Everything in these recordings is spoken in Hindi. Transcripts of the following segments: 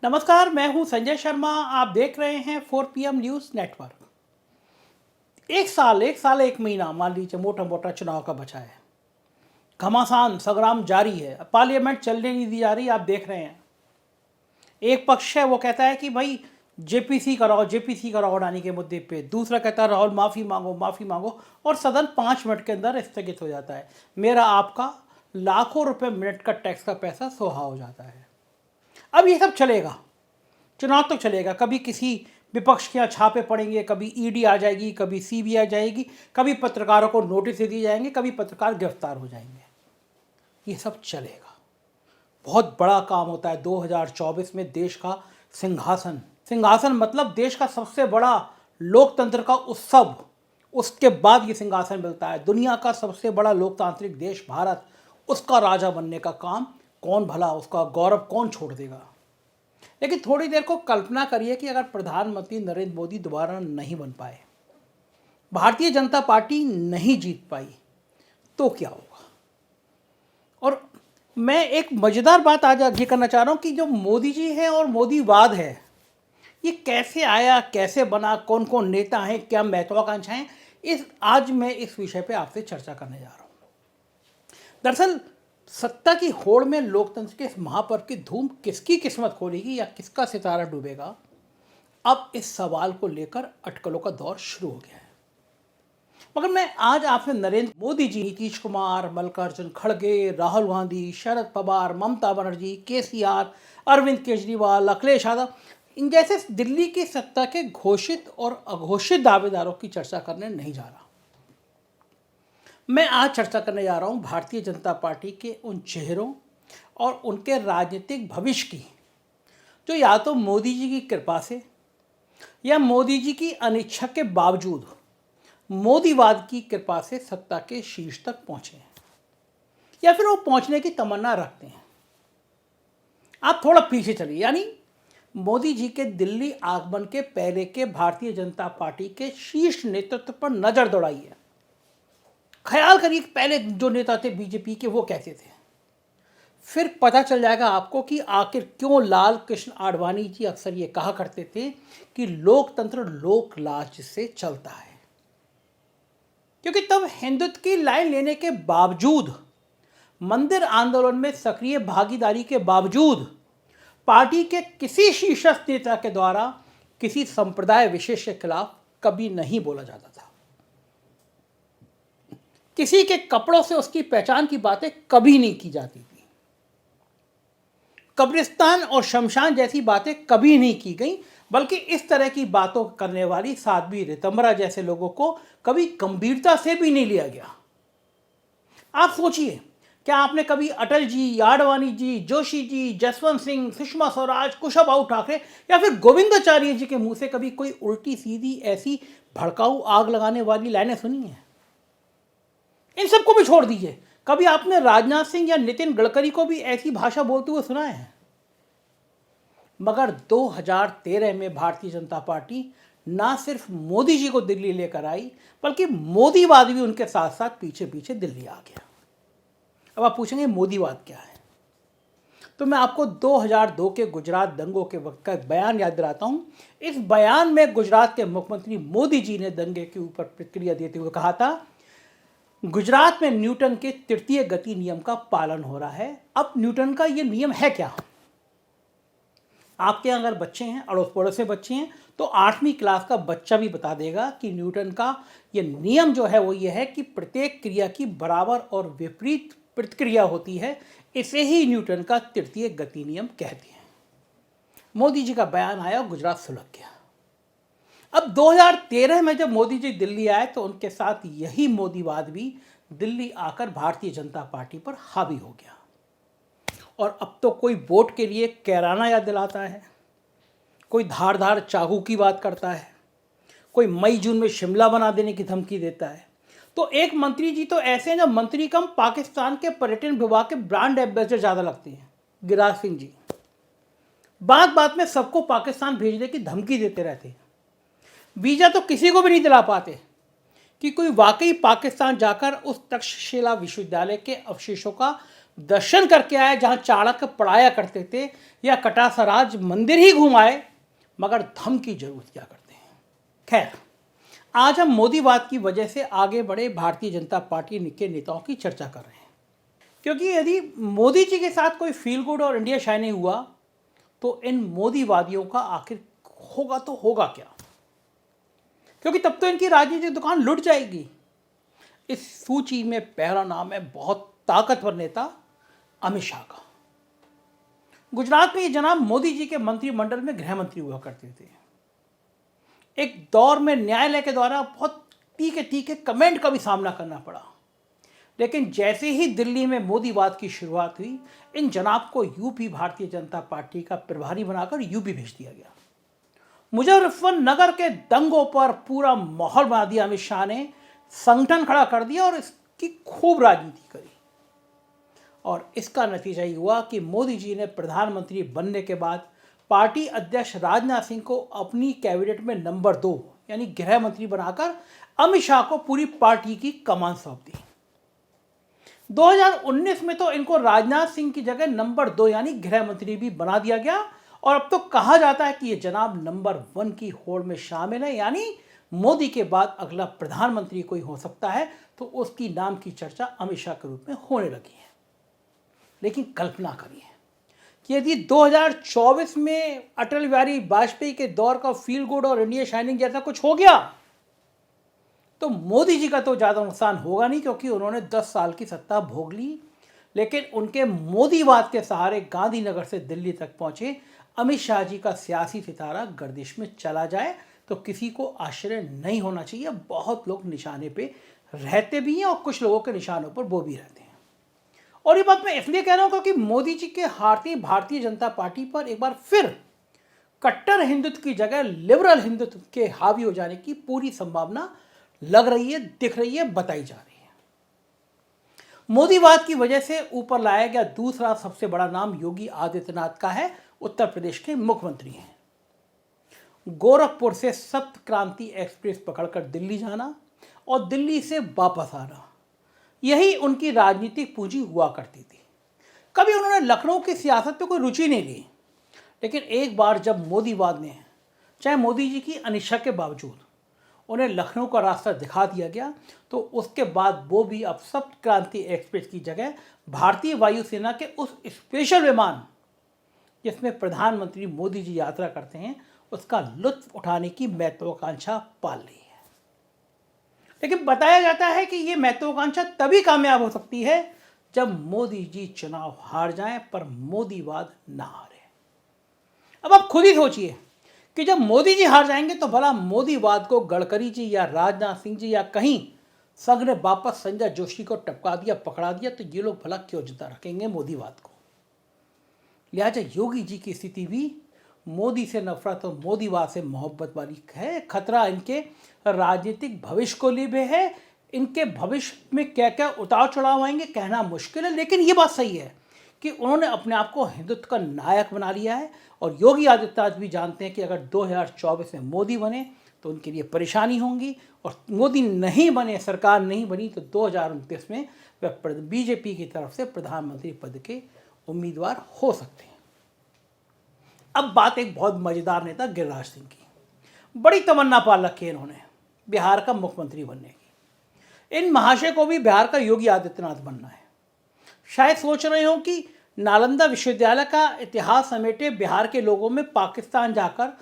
नमस्कार, मैं हूं संजय शर्मा। आप देख रहे हैं 4 PM न्यूज़ नेटवर्क। एक महीना मान लीजिए मोटा मोटा चुनाव का बचा है। घमासान संग्राम जारी है, पार्लियामेंट चलने नहीं दी जा रही। आप देख रहे हैं एक पक्ष है वो कहता है कि भाई जेपीसी कराओ उड़ाने के मुद्दे पे, दूसरा कहता है राहुल माफ़ी मांगो और सदन 5 मिनट के अंदर स्थगित हो जाता है। मेरा आपका लाखों रुपए मिनट का टैक्स का पैसा सोहा हो जाता है। अब ये सब चलेगा, चुनाव तक चलेगा। कभी किसी विपक्ष के यहाँ छापे पड़ेंगे, कभी ईडी आ जाएगी, कभी सीबीआई जाएगी, कभी पत्रकारों को नोटिस दिए जाएंगे, कभी पत्रकार गिरफ्तार हो जाएंगे। ये सब चलेगा। बहुत बड़ा काम होता है 2024 में देश का सिंहासन। सिंहासन मतलब देश का सबसे बड़ा लोकतंत्र का उत्सव, उसके बाद ये सिंहासन मिलता है। दुनिया का सबसे बड़ा लोकतांत्रिक देश भारत, उसका राजा बनने का काम कौन भला, उसका गौरव कौन छोड़ देगा। लेकिन थोड़ी देर को कल्पना करिए कि अगर प्रधानमंत्री नरेंद्र मोदी दोबारा नहीं बन पाए, भारतीय जनता पार्टी नहीं जीत पाई, तो क्या होगा। और मैं एक मज़ेदार बात आज ये करना चाह रहा हूँ कि जो मोदी जी हैं और मोदीवाद है, ये कैसे आया, कैसे बना, कौन कौन नेता हैं, क्या महत्वाकांक्षाएं, आज मैं इस विषय पे आपसे चर्चा करने जा रहा हूँ। दरअसल सत्ता की होड़ में लोकतंत्र के इस महापर्व की धूम किसकी किस्मत खोलेगी या किसका सितारा डूबेगा, अब इस सवाल को लेकर अटकलों का दौर शुरू हो गया है। मगर मैं आज आपसे नरेंद्र मोदी जी, नीतीश कुमार, मल्लिकार्जुन खड़गे, राहुल गांधी, शरद पवार, ममता बनर्जी, केसीआर, अरविंद केजरीवाल, अखिलेश यादव, इन जैसे दिल्ली की सत्ता के घोषित और अघोषित दावेदारों की चर्चा करने नहीं जा रहा। मैं आज चर्चा करने जा रहा हूं भारतीय जनता पार्टी के उन चेहरों और उनके राजनीतिक भविष्य की, जो या तो मोदी जी की कृपा से या मोदी जी की अनिच्छा के बावजूद मोदीवाद की कृपा से सत्ता के शीर्ष तक पहुंचे हैं या फिर वो पहुंचने की तमन्ना रखते हैं। आप थोड़ा पीछे चलिए, यानी मोदी जी के दिल्ली आगमन के पहले के भारतीय जनता पार्टी के शीर्ष नेतृत्व पर नजर दौड़ाइए। ख्याल करिए कि पहले जो नेता थे बीजेपी के, वो कैसे थे। फिर पता चल जाएगा आपको कि आखिर क्यों लाल कृष्ण आडवाणी जी अक्सर ये कहा करते थे कि लोकतंत्र लोक लाज से चलता है। क्योंकि तब हिंदुत्व की लाइन लेने के बावजूद, मंदिर आंदोलन में सक्रिय भागीदारी के बावजूद, पार्टी के किसी शीर्षस्थ नेता के द्वारा किसी संप्रदाय विशेष के खिलाफ कभी नहीं बोला जाता था। किसी के कपड़ों से उसकी पहचान की बातें कभी नहीं की जाती थी। कब्रिस्तान और शमशान जैसी बातें कभी नहीं की गई, बल्कि इस तरह की बातों करने वाली साध्वी ऋतंबरा जैसे लोगों को कभी गंभीरता से भी नहीं लिया गया। आप सोचिए, क्या आपने कभी अटल जी, आडवाणी जी, जोशी जी, जसवंत सिंह, सुषमा स्वराज, कुशाभाऊ ठाकरे या फिर गोविंदाचार्य जी के मुंह से कभी कोई उल्टी सीधी ऐसी भड़काऊ आग लगाने वाली लाइनें सुनी हैं? इन सबको भी छोड़ दीजिए, कभी आपने राजनाथ सिंह या नितिन गडकरी को भी ऐसी भाषा बोलते हुए सुना है? मगर 2013 में भारतीय जनता पार्टी ना सिर्फ मोदी जी को दिल्ली लेकर आई, बल्कि मोदीवाद भी उनके साथ साथ पीछे पीछे दिल्ली आ गया। अब आप पूछेंगे मोदीवाद क्या है, तो मैं आपको 2002 के गुजरात दंगों के वक्त का एक बयान याद दिलाता हूं। इस बयान में गुजरात के मुख्यमंत्री मोदी जी ने दंगे के ऊपर प्रतिक्रिया देते हुए कहा था, गुजरात में न्यूटन के तृतीय गति नियम का पालन हो रहा है। अब न्यूटन का ये नियम है क्या? आपके अगर बच्चे हैं, अड़ोस पड़ोस में बच्चे हैं, तो 8वीं क्लास का बच्चा भी बता देगा कि न्यूटन का ये नियम जो है वो ये है कि प्रत्येक क्रिया की बराबर और विपरीत प्रतिक्रिया होती है। इसे ही न्यूटन का तृतीय गति नियम कहते हैं। मोदी जी का बयान आया, गुजरात सुलग गया। अब 2013 में जब मोदी जी दिल्ली आए तो उनके साथ यही मोदीवाद भी दिल्ली आकर भारतीय जनता पार्टी पर हावी हो गया। और अब तो कोई वोट के लिए कैराना याद दिलाता है, कोई धारदार चाकू की बात करता है, कोई मई जून में शिमला बना देने की धमकी देता है। तो एक मंत्री जी तो ऐसे हैं जो मंत्री कम पाकिस्तान के पर्यटन विभाग के ब्रांड एम्बेसडर ज़्यादा लगते हैं, गिरिराज सिंह जी। बात बात में सबको पाकिस्तान भेजने की धमकी देते रहते हैं। वीज़ा तो किसी को भी नहीं दिला पाते कि कोई वाकई पाकिस्तान जाकर उस तक्षशिला विश्वविद्यालय के अवशेषों का दर्शन करके आए जहां चाणक्य पढ़ाया करते थे, या कटासराज मंदिर ही घुमाए, मगर धम की जरूरत क्या करते हैं। खैर, आज हम मोदीवाद की वजह से आगे बढ़े भारतीय जनता पार्टी के नेताओं की चर्चा कर रहे हैं, क्योंकि यदि मोदी जी के साथ कोई फील गुड और इंडिया शाइनिंग हुआ तो इन मोदीवादियों का आखिर होगा तो होगा क्या, क्योंकि तब तो इनकी राजनीतिक दुकान लुट जाएगी। इस सूची में पहला नाम है बहुत ताकतवर नेता अमित शाह का। गुजरात में ये जनाब मोदी जी के मंत्रिमंडल में गृह मंत्री हुआ करते थे। एक दौर में न्यायालय के द्वारा बहुत तीखे तीखे कमेंट का भी सामना करना पड़ा, लेकिन जैसे ही दिल्ली में मोदीवाद की शुरुआत हुई, इन जनाब को यूपी भारतीय जनता पार्टी का प्रभारी बनाकर यूपी भेज दिया गया। मुजफ्फरनगर के दंगों पर पूरा माहौल बना दिया अमित शाह ने, संगठन खड़ा कर दिया और इसकी खूब राजनीति करी। और इसका नतीजा ये हुआ कि मोदी जी ने प्रधानमंत्री बनने के बाद पार्टी अध्यक्ष राजनाथ सिंह को अपनी कैबिनेट में नंबर 2 यानी गृह मंत्री बनाकर अमित शाह को पूरी पार्टी की कमान सौंप दी। 2019 में तो इनको राजनाथ सिंह की जगह नंबर 2 यानी गृह मंत्री भी बना दिया गया, और अब तो कहा जाता है कि ये जनाब नंबर 1 की होड़ में शामिल है, यानी मोदी के बाद अगला प्रधानमंत्री कोई हो सकता है, तो उसकी नाम की चर्चा अमित शाह के रूप में होने लगी है। लेकिन कल्पना करिए कि यदि 2024 में अटल बिहारी वाजपेयी के दौर का फील गुड और इंडिया शाइनिंग जैसा कुछ हो गया, तो मोदी जी का तो ज़्यादा नुकसान होगा नहीं, क्योंकि उन्होंने 10 साल की सत्ता भोग ली। लेकिन उनके मोदीवाद के सहारे गांधीनगर से दिल्ली तक पहुंचे अमित शाह जी का सियासी सितारा गर्दिश में चला जाए तो किसी को आश्चर्य नहीं होना चाहिए। बहुत लोग निशाने पे रहते भी हैं और कुछ लोगों के निशानों पर वो भी रहते हैं। और ये बात मैं इसलिए कह रहा हूँ क्योंकि मोदी जी के हारती भारतीय जनता पार्टी पर एक बार फिर कट्टर हिंदुत्व की जगह लिबरल हिंदुत्व के हावी हो जाने की पूरी संभावना लग रही है, दिख रही है, बताई जा रही है। मोदीवाद की वजह से ऊपर लाया गया दूसरा सबसे बड़ा नाम योगी आदित्यनाथ का है। उत्तर प्रदेश के मुख्यमंत्री हैं। गोरखपुर से सप्त क्रांति एक्सप्रेस पकड़कर दिल्ली जाना और दिल्ली से वापस आना, यही उनकी राजनीतिक पूंजी हुआ करती थी। कभी उन्होंने लखनऊ की सियासत पे कोई रुचि नहीं ली, लेकिन एक बार जब मोदीवाद ने, चाहे मोदी जी की अनिच्छा के बावजूद, उन्हें लखनऊ का रास्ता दिखा दिया गया, तो उसके बाद वो भी अब सप्त क्रांति एक्सप्रेस की जगह भारतीय वायुसेना के उस स्पेशल विमान जिसमें प्रधानमंत्री मोदी जी यात्रा करते हैं, उसका लुत्फ उठाने की महत्वाकांक्षा पाल रही है। लेकिन बताया जाता है कि ये महत्वाकांक्षा तभी कामयाब हो सकती है जब मोदी जी चुनाव हार जाएं पर मोदीवाद ना हारे। अब आप खुद ही सोचिए कि जब मोदी जी हार जाएंगे तो भला मोदीवाद को गडकरी जी या राजनाथ सिंह जी या कहीं संघ ने वापस संजय जोशी को टपका दिया, पकड़ा दिया, तो ये लोग भला क्यों जिंदा रखेंगे मोदीवाद को। लिहाजा योगी जी की स्थिति भी मोदी से नफरत और मोदीवाद से मोहब्बत वाली है। खतरा इनके राजनीतिक भविष्य को लिए है। इनके भविष्य में क्या क्या उतार चढ़ाव आएंगे कहना मुश्किल है, लेकिन ये बात सही है कि उन्होंने अपने आप को हिंदुत्व का नायक बना लिया है। और योगी आदित्यनाथ भी जानते हैं कि अगर 2024 में मोदी बने तो उनके लिए परेशानी होंगी, और मोदी नहीं बने, सरकार नहीं बनी, तो 2029 में वह बीजेपी की तरफ से प्रधानमंत्री पद के उम्मीदवार हो सकते हैं। अब बात एक बहुत मजेदार नेता गिरिराज सिंह की। बड़ी तमन्ना पाल रखी है इन्होंने बिहार का मुख्यमंत्री बनने की। इन महाशय को भी बिहार का योगी आदित्यनाथ बनना है। शायद सोच रहे हो कि नालंदा विश्वविद्यालय का इतिहास समेटे बिहार के लोगों में पाकिस्तान जाकर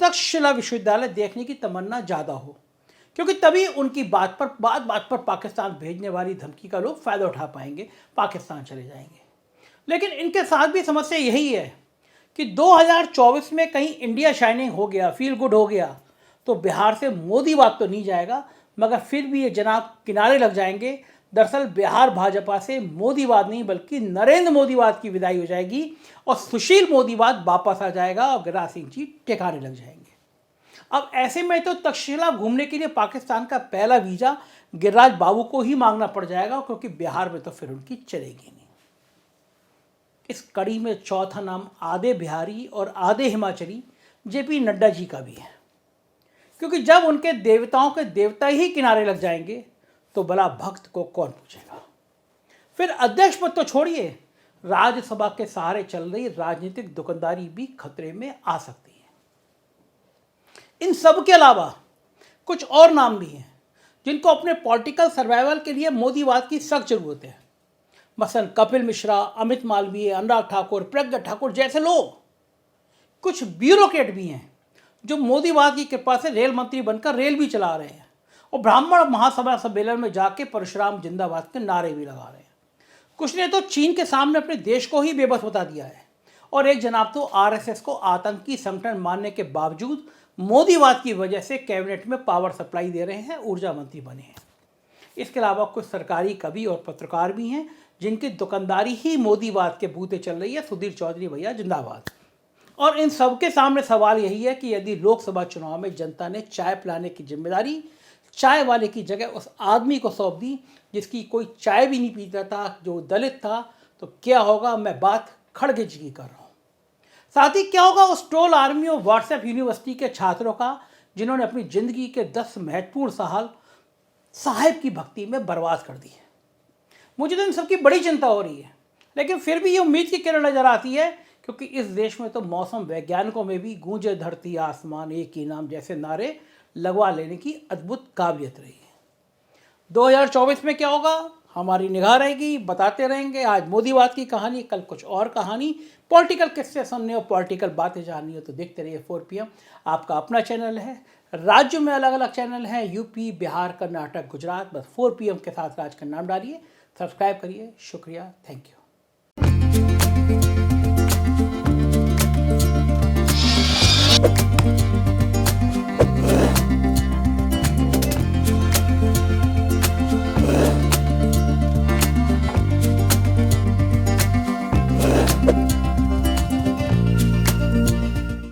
तक्षशिला विश्वविद्यालय देखने की तमन्ना ज़्यादा हो, क्योंकि तभी उनकी बात पर पाकिस्तान भेजने वाली धमकी का लोग फ़ायदा उठा पाएंगे, पाकिस्तान चले जाएंगे। लेकिन इनके साथ भी समस्या यही है कि 2024 में कहीं इंडिया शाइनिंग हो गया, फील गुड हो गया, तो बिहार से मोदीवाद तो नहीं जाएगा, मगर फिर भी ये जनाब किनारे लग जाएंगे। दरअसल बिहार भाजपा से मोदीवाद नहीं बल्कि नरेंद्र मोदीवाद की विदाई हो जाएगी और सुशील मोदीवाद वापस आ जाएगा और गिरिराज सिंह जी ठिकाने लग जाएंगे। अब ऐसे में तो तक्षशिला घूमने के लिए पाकिस्तान का पहला वीज़ा गिरिराज बाबू को ही मांगना पड़ जाएगा, क्योंकि बिहार में तो फिर उनकी चलेगी नहीं। इस कड़ी में चौथा नाम आधे बिहारी और आधे हिमाचली जेपी नड्डा जी का भी है, क्योंकि जब उनके देवताओं के देवता ही किनारे लग जाएंगे तो भला भक्त को कौन पूछेगा। फिर अध्यक्ष पद तो छोड़िए, राज्यसभा के सहारे चल रही राजनीतिक दुकानदारी भी खतरे में आ सकती है। इन सब के अलावा कुछ और नाम भी हैं जिनको अपने पॉलिटिकल सर्वाइवल के लिए मोदीवाद की सख्त जरूरत है। मसलन कपिल मिश्रा, अमित मालवीय, अनुराग ठाकुर, प्रज्ञा ठाकुर जैसे लोग। कुछ ब्यूरोक्रेट भी हैं जो मोदीवाद की कृपा से रेल मंत्री बनकर रेल भी चला रहे हैं और ब्राह्मण महासभा सम्मेलन में जाके परशुराम जिंदाबाद के नारे भी लगा रहे हैं। कुछ ने तो चीन के सामने अपने देश को ही बेबस बता दिया है और एक जनाब तो आरएसएस को आतंकी संगठन मानने के बावजूद मोदीवाद की वजह से कैबिनेट में पावर सप्लाई दे रहे हैं, ऊर्जा मंत्री बने हैं। इसके अलावा कुछ सरकारी कवि और पत्रकार भी हैं जिनकी दुकानदारी ही मोदीवाद के भूते चल रही है। सुधीर चौधरी भैया जिंदाबाद। और इन सबके सामने सवाल यही है कि यदि लोकसभा चुनाव में जनता ने चाय पिलाने की जिम्मेदारी चाय वाले की जगह उस आदमी को सौंप दी जिसकी कोई चाय भी नहीं पीता था, जो दलित था, तो क्या होगा? मैं बात खड़गे जी की कर रहा हूँ। साथ ही क्या होगा उस ट्रोल आर्मी और व्हाट्सएप यूनिवर्सिटी के छात्रों का जिन्होंने अपनी जिंदगी के 10 महत्वपूर्ण साल साहिब की भक्ति में बर्बाद कर दी है। मुझे तो इन सबकी बड़ी चिंता हो रही है, लेकिन फिर भी ये उम्मीद की किरण नजर आती है क्योंकि इस देश में तो मौसम वैज्ञानिकों में भी गूंजे धरती आसमान एक ही नाम जैसे नारे लगवा लेने की अद्भुत काबिलियत रही है। 2024 में क्या होगा हमारी निगाह रहेगी, बताते रहेंगे। आज मोदीवाद की कहानी, कल कुछ और कहानी। पॉलिटिकल किस्से सुनने और पॉलिटिकल बातें जाननी हो तो देखते रहिए 4 PM। आपका अपना चैनल है। राज्यों में अलग अलग चैनल हैं, यूपी, बिहार, कर्नाटक, गुजरात। बस 4 PM के साथ राज का नाम डालिए, सब्सक्राइब करिए। शुक्रिया, थैंक यू।